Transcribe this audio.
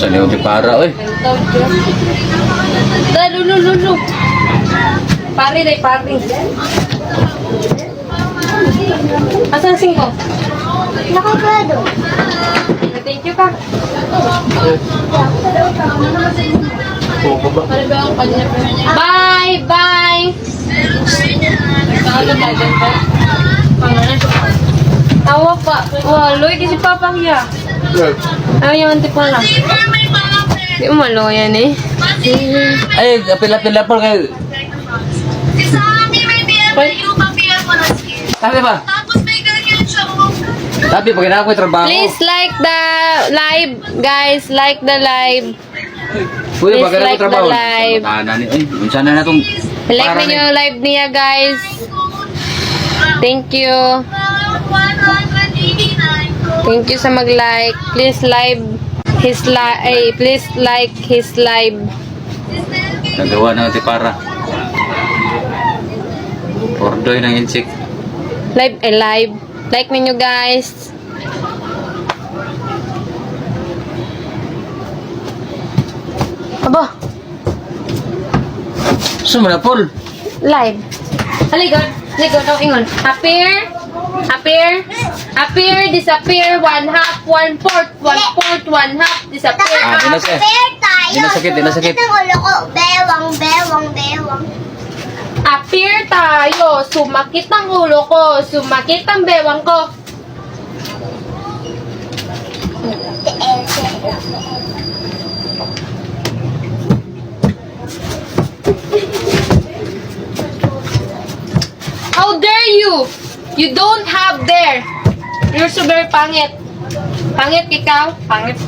Sa liyo di para, oy. Lulu. Pari day, pari. Asan singko? Nakagado. Thank you ka. Bye! Bye! Tawa pa. Waloy kasi papa niya. Ayaw, hindi pa lang. Hindi umalo yan eh. Ay, pila-pila po kayo. Sabi ba? Sabi, pag ginagawa ko yung trabaho. Please like the live, guys. Like the live. Uy, Please pag ginagawa like ko trabaho. the live. Ay, minsan na itong... Like niyo yung live niya, guys. Thank you. Thank you sa mag-like. Please please like his live. Nagawa na ito para. Ordoy ng insik. Live. Like ninyo, guys. Aba, Sumuna, Paul. live. Haligod. Oh, ingon. Appear, disappear, 1/2, 1/4, 1/4, 1/2, disappear. Ah, di na siya. Fair tayo. Di na sakit, di na sakit. Sumakit ang ulo ko. Bewang. Appear tayo. Sumakit ang ulo ko. Sumakit ang bewang ko. How dare you? You don't have dare. You're so very pangit. Pangit ikaw. Pangit.